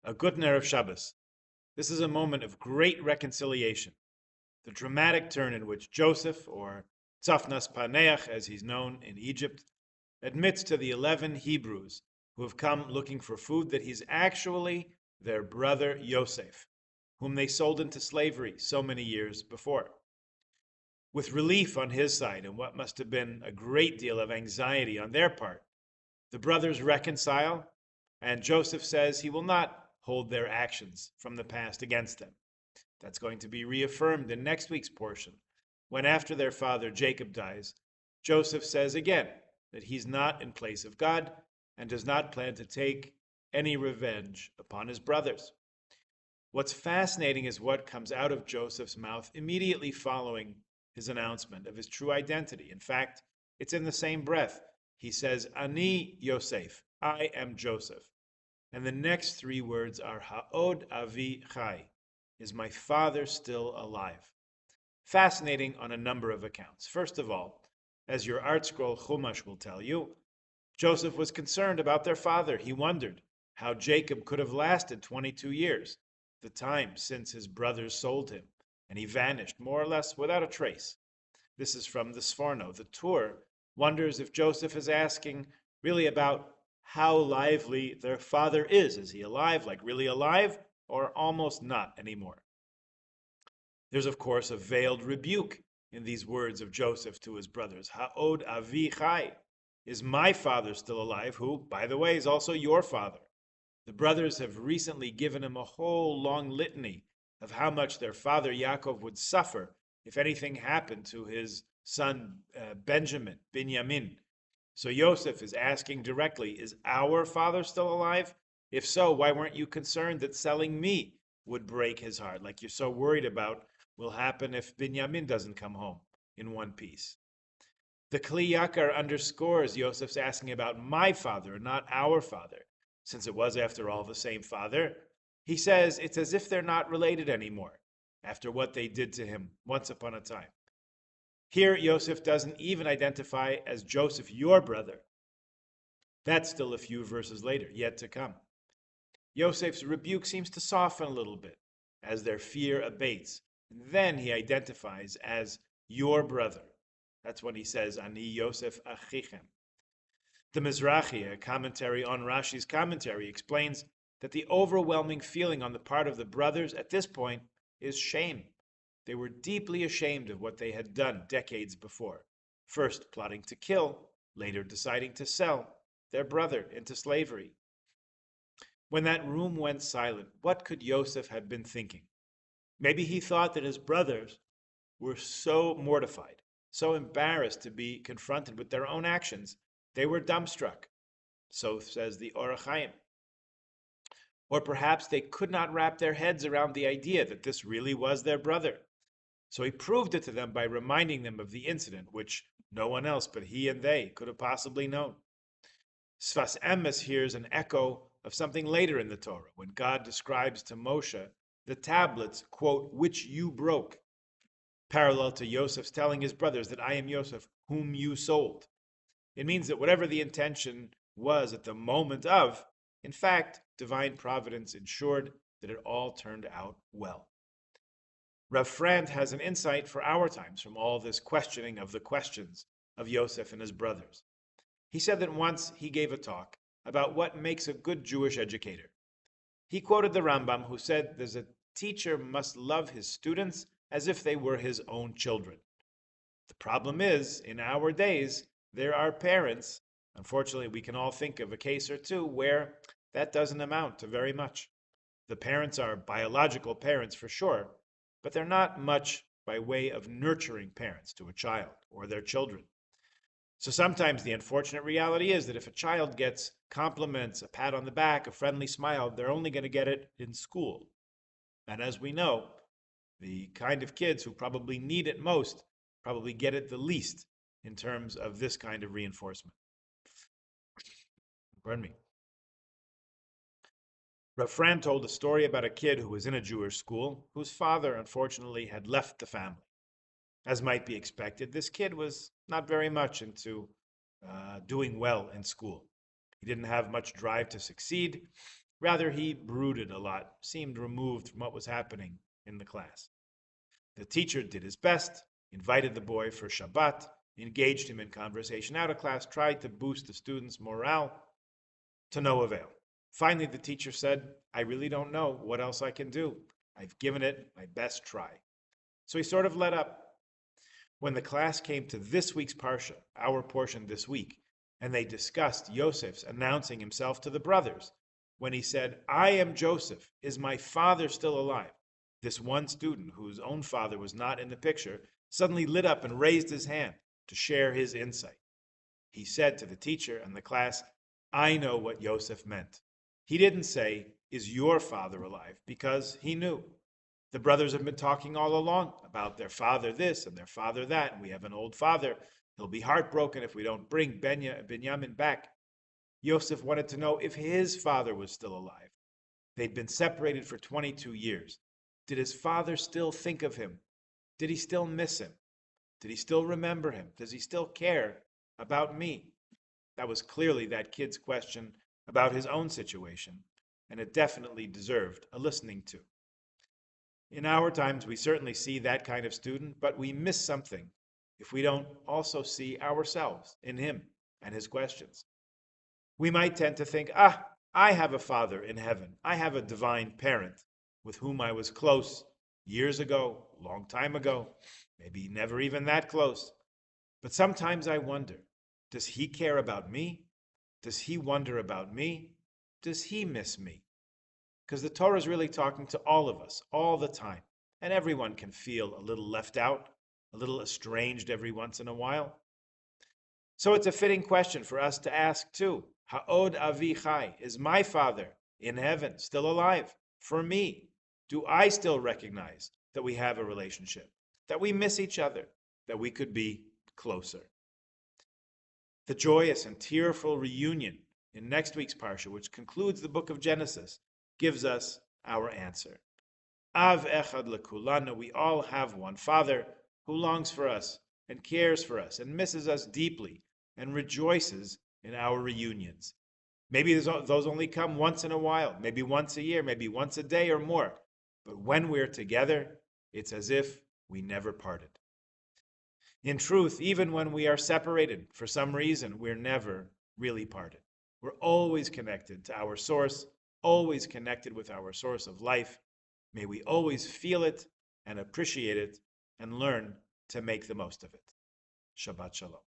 A good Erev Shabbos. This is a moment of great reconciliation. The dramatic turn in which Joseph, or Tzafnas Paneach as he's known in Egypt, admits to the 11 Hebrews who have come looking for food that he's actually their brother Yosef, whom they sold into slavery so many years before. With relief on his side and what must have been a great deal of anxiety on their part, the brothers reconcile, and Joseph says he will not hold their actions from the past against them. That's going to be reaffirmed in next week's portion, when after their father Jacob dies, Joseph says again that he's not in place of God and does not plan to take any revenge upon his brothers. What's fascinating is what comes out of Joseph's mouth immediately following his announcement of his true identity. In fact, it's in the same breath. He says, Ani Yosef, I am Joseph. And the next three words are Ha'od Avi Chai, is my father still alive? Fascinating on a number of accounts. First of all, as your art scroll Chumash will tell you, Joseph was concerned about their father. He wondered how Jacob could have lasted 22 years, the time since his brothers sold him, and he vanished more or less without a trace. This is from the Sforno. The Tur wonders if Joseph is asking really about how lively their father is. Is he alive, like really alive, or almost not anymore? There's, of course, a veiled rebuke in these words of Joseph to his brothers. Ha'od avi chai. Is my father still alive, who, by the way, is also your father? The brothers have recently given him a whole long litany of how much their father Yaakov would suffer if anything happened to his son Benjamin, Binyamin. So Yosef is asking directly, is our father still alive? If so, why weren't you concerned that selling me would break his heart, like you're so worried about will happen if Binyamin doesn't come home in one piece? The Kli Yakar underscores Yosef's asking about my father, not our father, since it was, after all, the same father. He says it's as if they're not related anymore after what they did to him once upon a time. Here, Yosef doesn't even identify as Joseph, your brother. That's still a few verses later, yet to come. Yosef's rebuke seems to soften a little bit as their fear abates. And then he identifies as your brother. That's when he says, Ani Yosef Achichem. The Mizrahi, a commentary on Rashi's commentary, explains that the overwhelming feeling on the part of the brothers at this point is shame. They were deeply ashamed of what they had done decades before. First plotting to kill, later deciding to sell their brother into slavery. When that room went silent, what could Yosef have been thinking? Maybe he thought that his brothers were so mortified, so embarrassed to be confronted with their own actions, they were dumbstruck. So says the Or HaChaim. Or perhaps they could not wrap their heads around the idea that this really was their brother. So he proved it to them by reminding them of the incident, which no one else but he and they could have possibly known. Sfas Emes hears an echo of something later in the Torah, when God describes to Moshe the tablets, quote, which you broke, parallel to Yosef's telling his brothers that I am Yosef, whom you sold. It means that whatever the intention was at the moment of, in fact, divine providence ensured that it all turned out well. Rav Frand has an insight for our times from all this questioning of the questions of Yosef and his brothers. He said that once he gave a talk about what makes a good Jewish educator. He quoted the Rambam, who said there's a teacher must love his students as if they were his own children. The problem is, in our days, there are parents, unfortunately we can all think of a case or two, where that doesn't amount to very much. The parents are biological parents for sure, but they're not much by way of nurturing parents to a child or their children. So sometimes the unfortunate reality is that if a child gets compliments, a pat on the back, a friendly smile, they're only going to get it in school. And as we know, the kind of kids who probably need it most probably get it the least in terms of this kind of reinforcement. Pardon me. Rav Fran told a story about a kid who was in a Jewish school whose father, unfortunately, had left the family. As might be expected, this kid was not very much into doing well in school. He didn't have much drive to succeed, Rather, he brooded a lot, seemed removed from what was happening in the class. The teacher did his best, invited the boy for Shabbat, engaged him in conversation out of class, tried to boost the students' morale, to no avail. Finally, the teacher said, I really don't know what else I can do. I've given it my best try. So he sort of let up. When the class came to this week's Parsha, our portion this week, and they discussed Yosef's announcing himself to the brothers, when he said, I am Joseph, is my father still alive? This one student, whose own father was not in the picture, suddenly lit up and raised his hand to share his insight. He said to the teacher and the class, I know what Yosef meant. He didn't say, is your father alive? Because he knew. The brothers have been talking all along about their father this and their father that, and we have an old father. He'll be heartbroken if we don't bring Binyamin back. Yosef wanted to know if his father was still alive. They'd been separated for 22 years. Did his father still think of him? Did he still miss him? Did he still remember him? Does he still care about me? That was clearly that kid's question about his own situation, and it definitely deserved a listening to. In our times, we certainly see that kind of student, but we miss something if we don't also see ourselves in him and his questions. We might tend to think, I have a father in heaven. I have a divine parent with whom I was close years ago, a long time ago, maybe never even that close. But sometimes I wonder, does he care about me? Does he wonder about me? Does he miss me? Because the Torah is really talking to all of us all the time. And everyone can feel a little left out, a little estranged every once in a while. So it's a fitting question for us to ask too. Ha'od avi chai, is my father in heaven still alive? For me, do I still recognize that we have a relationship, that we miss each other, that we could be closer? The joyous and tearful reunion in next week's Parsha, which concludes the book of Genesis, gives us our answer. Av echad lekulanu, we all have one Father who longs for us and cares for us and misses us deeply and rejoices in our reunions. Maybe those only come once in a while, maybe once a year, maybe once a day or more. But when we're together, it's as if we never parted. In truth, even when we are separated for some reason, we're never really parted. We're always connected to our source, always connected with our source of life. May we always feel it and appreciate it and learn to make the most of it. Shabbat Shalom.